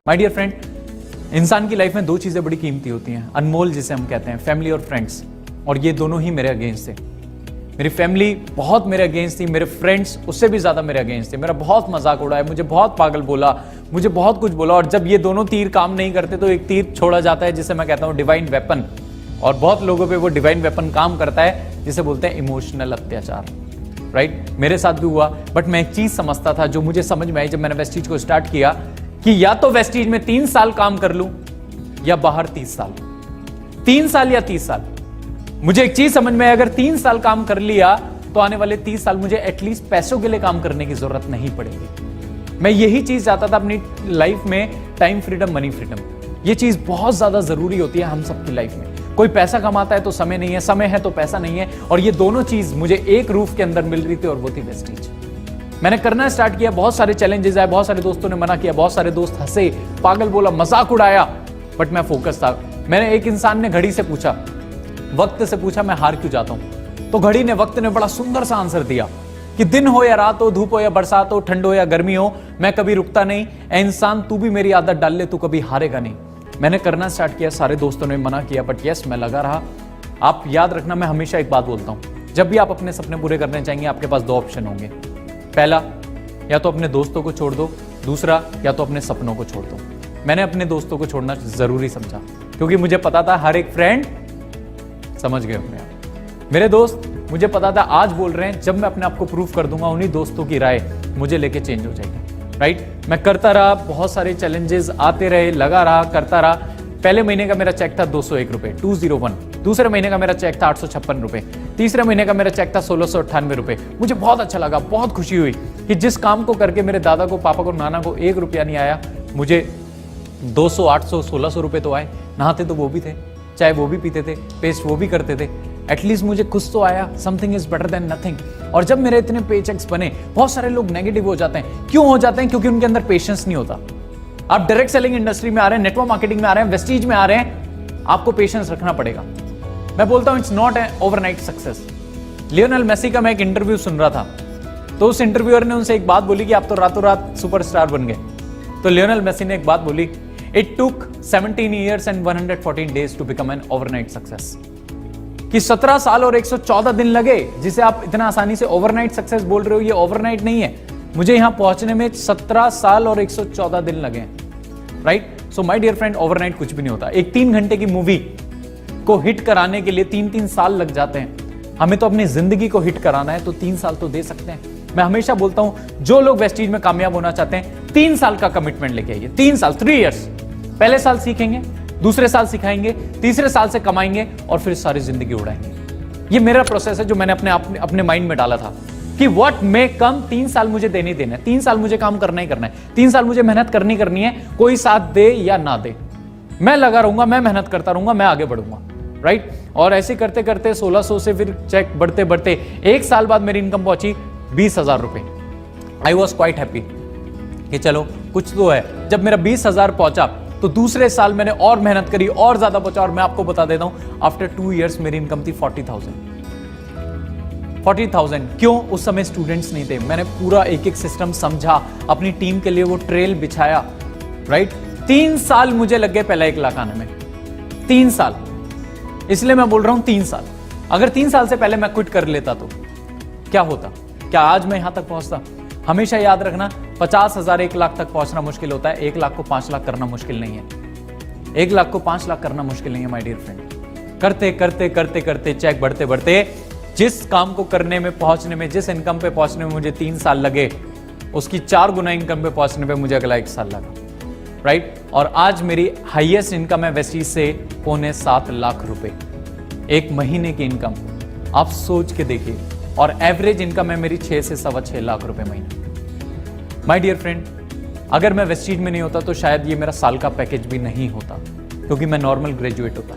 My dear friend, इंसान की life में दो चीजें बड़ी कीमती होती हैं, अनमोल जिसे हम कहते हैं, फैमिली और फ्रेंड्स। और ये दोनों ही मेरे अगेंस्ट थे। मेरी फैमिली बहुत मेरे अगेंस्ट थी, मेरे फ्रेंड्स उससे भी ज्यादा मेरे अगेंस्ट थे। मेरा बहुत मजाक उड़ाया, मुझे बहुत पागल बोला, मुझे बहुत कुछ बोला। और जब ये दोनों तीर काम नहीं करते तो एक तीर छोड़ा जाता है जिसे मैं कहता हूं डिवाइन वेपन। और बहुत लोगों पे वो डिवाइन वेपन काम करता है जिसे बोलते हैं इमोशनल अत्याचार। राइट, मेरे साथ भी हुआ। बट मैं एक चीज समझता था जो मुझे समझ में आई जब मैंने वेस्टीज को स्टार्ट किया कि या तो वेस्टीज में 3 साल काम कर लूं या बाहर 30 साल, 3 साल या 30 साल। मुझे एक चीज समझ में आई, अगर 3 साल काम कर लिया तो आने वाले 30 साल मुझे एटलीस्ट पैसों के लिए काम करने की जरूरत नहीं पड़ेगी। मैं यही चीज चाहता था अपनी लाइफ में, टाइम फ्रीडम, मनी फ्रीडम। ये चीज बहुत ज्यादा जरूरी होती है हम सबकी लाइफ में। कोई पैसा कमाता है तो समय नहीं है, समय है तो पैसा नहीं है। और ये दोनों चीज मुझे एक रूफ के अंदर मिल रही थी और वो थी वेस्टीज। मैंने करना स्टार्ट किया, बहुत सारे चैलेंजेस आए, बहुत सारे दोस्तों ने मना किया, बहुत सारे दोस्त हंसे, पागल बोला, मजाक उड़ाया। बट मैं फोकस था। मैंने एक इंसान ने घड़ी से पूछा, वक्त से पूछा, मैं हार क्यों जाता हूं? तो घड़ी ने, वक्त ने बड़ा सुंदर सा आंसर दिया कि दिन हो या रात हो, धूप हो या बरसात हो, ठंड हो या गर्मी हो, मैं कभी रुकता नहीं। ए इंसान, तू भी मेरी आदत डाल ले, तू कभी हारेगा नहीं। मैंने करना स्टार्ट किया, सारे दोस्तों ने मना किया, बट यस, मैं लगा रहा। आप याद रखना, मैं हमेशा एक बात बोलता हूं, जब भी आप अपने सपने पूरे करने चाहेंगे आपके पास 2 ऑप्शन होंगे। पहला, या तो अपने दोस्तों को छोड़ दो, दूसरा, या तो अपने सपनों को छोड़ दो। मैंने अपने दोस्तों को छोड़ना जरूरी समझा क्योंकि मुझे पता था हर एक फ्रेंड, समझ गए अपने आप, मेरे दोस्त, मुझे पता था आज बोल रहे हैं, जब मैं अपने आप को प्रूव कर दूंगा उन्हीं दोस्तों की राय मुझे लेके चेंज हो जाएगी। राइट, मैं करता रहा, बहुत सारे चैलेंजेस आते रहे, लगा रहा, करता रहा। पहले महीने का मेरा चेक था 201 रुपए, 201। दूसरे महीने का मेरा चेक था 856 रुपए। तीसरे महीने का मेरा चेक था 1698 रुपए। मुझे बहुत अच्छा लगा, बहुत खुशी हुई कि जिस काम को करके मेरे दादा को, पापा को, नाना को 1 रुपया नहीं आया, मुझे 200, 800, 1600 रुपए तो आए। नहाते तो वो भी थे, चाय वो भी पीते थे, पेस्ट वो भी करते थे। एटलीस्ट मुझे कुछ तो आया। Something is better than nothing. और जब मेरे इतने पे चेक्स बने, बहुत सारे लोग नेगेटिव हो जाते हैं। क्यों हो जाते हैं? क्योंकि उनके अंदर पेशेंस नहीं होता। आप डायरेक्ट सेलिंग इंडस्ट्री में आ रहे हैं, नेटवर्क मार्केटिंग में आ रहे हैं, वेस्टीज में आ रहे हैं, आपको पेशेंस रखना पड़ेगा। मैं बोलता हूं it's not an overnight success. Lionel Messi का मैं एक इंटरव्यू सुन रहा था, तो उस इंटरव्यूअर ने उनसे एक बात बोली कि आप तो रातों रात सुपरस्टार बन गए। तो लियोनेल मेसी ने एक बात बोली, it took 17 years and 114 days to become an overnight success। कि 17 साल और 114 दिन लगे, जिसे आप इतना आसानी से ओवरनाइट सक्सेस बोल रहे हो, ये ओवरनाइट नहीं है। मुझे यहां पहुंचने में 17 साल और 114 दिन लगे। Right, so my dear friend, overnight कुछ भी नहीं होता। एक 3 घंटे की मूवी को हिट कराने के लिए 3-3 साल लग जाते हैं। हमें तो अपनी जिंदगी को हिट कराना है तो 3 साल तो दे सकते हैं। मैं हमेशा बोलता हूं, जो लोग वेस्टीज में कामयाब होना चाहते हैं, 3 साल का कमिटमेंट लेके आइए। 3 साल, 3 years। पहले साल सीखेंगे, दूसरे साल सिखाएंगे, तीसरे साल से कमाएंगे और फिर सारी जिंदगी उड़ाएंगे। ये मेरा प्रोसेस है जो मैंने अपने माइंड में डाला था कि व्हाट मे कम, 3 साल मुझे देने ही देना है, 3 साल मुझे काम करना ही करना है, 3 साल मुझे मेहनत करनी है। कोई साथ दे या ना दे, मैं लगा रहूंगा, मैं मेहनत करता रहूंगा, मैं आगे बढ़ूंगा। राइट, और ऐसे करते करते 1600 से फिर चेक बढ़ते बढ़ते 1 साल बाद मेरी इनकम पहुंची 20,000 रुपए। आई वॉज क्वाइट हैप्पी कि चलो कुछ तो है। जब मेरा 20,000 पहुंचा तो दूसरे साल मैंने और मेहनत करी, और ज्यादा पहुंचा। और मैं आपको बता देता हूं, आफ्टर 2 years मेरी इनकम थी 40,000। 40,000 क्यों? उस समय स्टूडेंट्स नहीं थे। मैंने पूरा एक एक सिस्टम समझा, अपनी टीम के लिए वो ट्रेल बिछाया। राइट, 3 साल मुझे लग गए पहला 1 लाख आने में। 3 साल, इसलिए मैं बोल रहा हूं 3 साल। अगर 3 साल से पहले मैं क्विट कर लेता तो क्या होता? क्या आज मैं यहां तक पहुंचता? हमेशा याद रखना, 50,000 1 लाख तक पहुंचना मुश्किल होता है, 1 लाख को 5 लाख करना मुश्किल नहीं है। 1 लाख को 5 लाख करना मुश्किल नहीं है माय डियर फ्रेंड। करते करते करते करते चेक बढ़ते बढ़ते, जिस काम को करने में, पहुंचने में, जिस इनकम पे पहुंचने में मुझे 3 साल लगे, उसकी 4 गुना इनकम पे पहुंचने पे मुझे अगला 1 साल लगा। राइट, और आज मेरी हाईएस्ट इनकम है वेस्टीज से 6.25 लाख रुपए, 1 महीने की इनकम। आप सोच के देखिए, और एवरेज इनकम है मेरी 6 से 6.25 लाख रुपए महीना। माय डियर फ्रेंड, अगर मैं वेस्टीज में नहीं होता तो शायद ये मेरा साल का पैकेज भी नहीं होता, क्योंकि मैं नॉर्मल ग्रेजुएट होता।